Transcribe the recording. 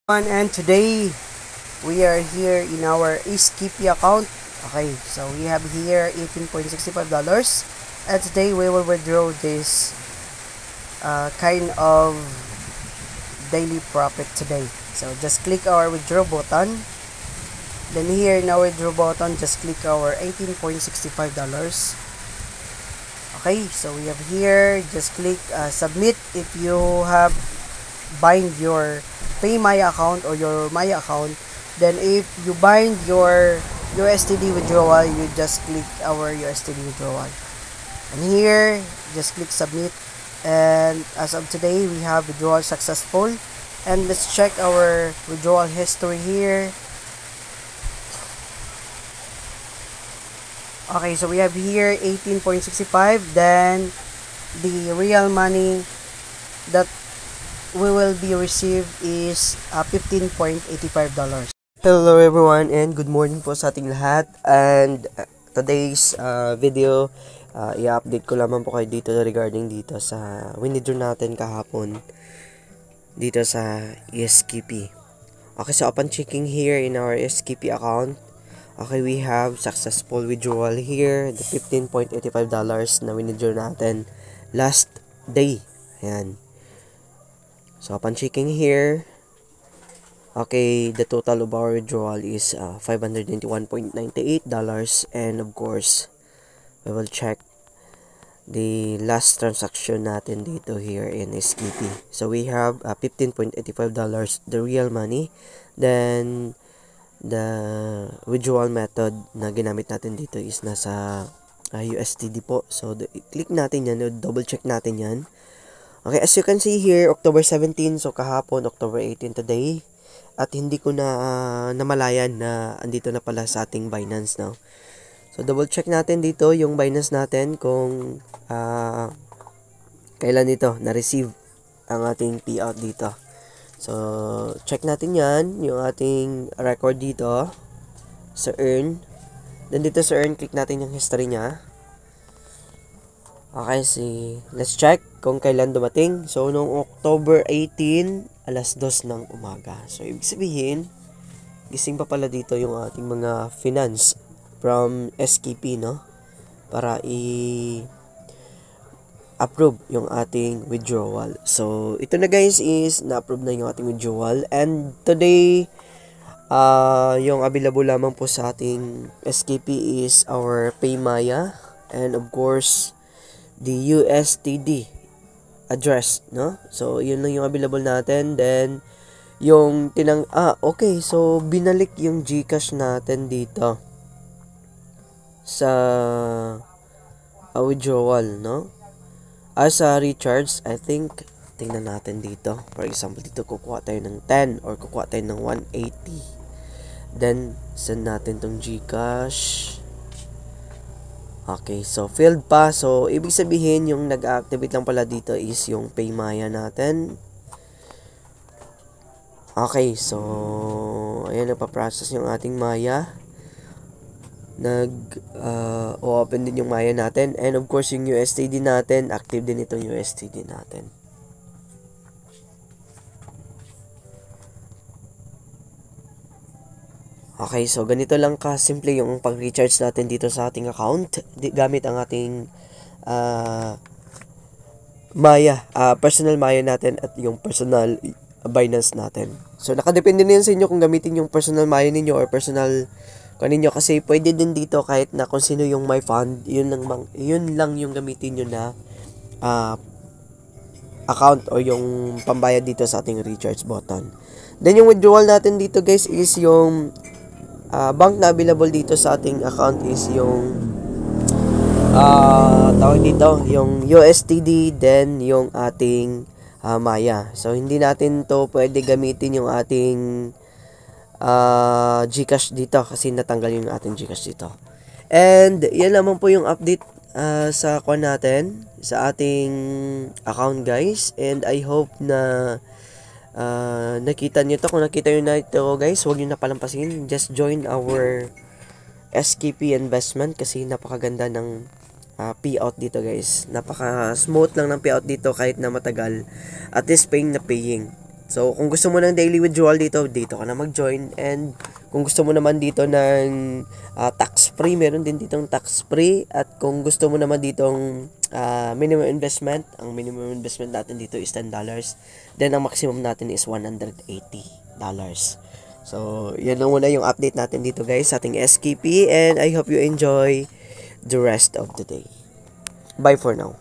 And today we are here in our Skippy account. Okay, so we have here $18.65, and today we will withdraw this kind of daily profit today. So just click our withdraw button. Then here in our withdraw button, just click our $18.65. Okay, so we have here, just click submit if you have bind your PayMaya account or your Maya account. Then if you bind your USDT withdrawal, you just click our USDT withdrawal. And here, just click submit. And as of today, we have withdrawal successful. And let's check our withdrawal history here. Okay, so we have here 18.65. Then the real money that we will be received is $15.85. Hello everyone and good morning po sa ating lahat. And today's video, i-update ko lamang po kayo dito regarding dito sa withdraw natin kahapon dito sa Skippy. Okay, so upon checking here in our Skippy account, okay, we have successful withdrawal here, the $15.85 na withdraw natin last day. Ayan. So upon checking here, okay, the total of our withdrawal is $591.98, and of course, we will check the last transaction natin dito here in Skippy. So we have $15.85, the real money. Then the withdrawal method na ginamit natin dito is nasa USDT po. So click natin yan, double check natin yan. Okay, as you can see here, October 17, so kahapon, October 18 today. At hindi ko na namalayan na andito na pala sa ating Binance now. So double check natin dito yung Binance natin kung kailan dito na-receive ang ating payout dito. So check natin yan, yung ating record dito sa earn. Then dito sa earn, click natin yung history niya. Okay, let's check kung kailan dumating. So, noong October 18, alas 2 ng umaga. So, ibig sabihin, gising pa pala dito yung ating mga finance from SKP, no? Para i-approve yung ating withdrawal. So, ito na guys is na-approve na yung ating withdrawal. And today, yung available lamang po sa ating SKP is our PayMaya. And of course, the USDT address, no? So, yun lang yung available natin. Then, yung okay. So, binalik yung GCash natin dito sa withdrawal, no? As a recharge, I think, tingnan natin dito. For example, dito kukuha tayo ng 10 or kukuha tayo ng 180. Then, send natin tong GCash. Okay, so filled pa. So, ibig sabihin, yung nag-activate lang pala dito is yung PayMaya natin. Okay, so, ayan, nagpa-process yung ating Maya. Open din yung Maya natin. And of course, yung USDT natin, active din itong USDT natin. Okay, so ganito lang ka-simple yung pag-recharge natin dito sa ating account gamit ang ating Maya, personal Maya natin at yung personal Binance natin. So nakadepende na yan sa inyo kung gamitin yung personal Maya ninyo or personal kaninyo, kasi pwede din dito kahit na kung sino yung my fund, yun lang yung gamitin nyo na account o yung pambayad dito sa ating recharge button. Then yung withdrawal natin dito guys is yung bank na available dito sa ating account is yung tawag dito, yung USDT, then yung ating Maya. So hindi natin to pwede gamitin yung ating GCash dito kasi natanggal yung ating GCash dito. And yan naman po yung update sa natin sa ating account guys. And I hope na nakita nyo to. Kung nakita nyo na ito guys, huwag nyo na palampasin. Just join our SKP investment kasi napakaganda ng payout dito guys. Napaka smooth lang ng payout dito kahit na matagal. At least paying na paying. So, kung gusto mo ng daily withdrawal dito ka na mag-join. And kung gusto mo naman dito ng tax-free, meron din ditong tax-free. At kung gusto mo naman ditong minimum investment, ang minimum investment natin dito is $10. Then, ang maximum natin is $180. So, yan lang muna yung update natin dito guys sa ating SKP. And I hope you enjoy the rest of the day. Bye for now.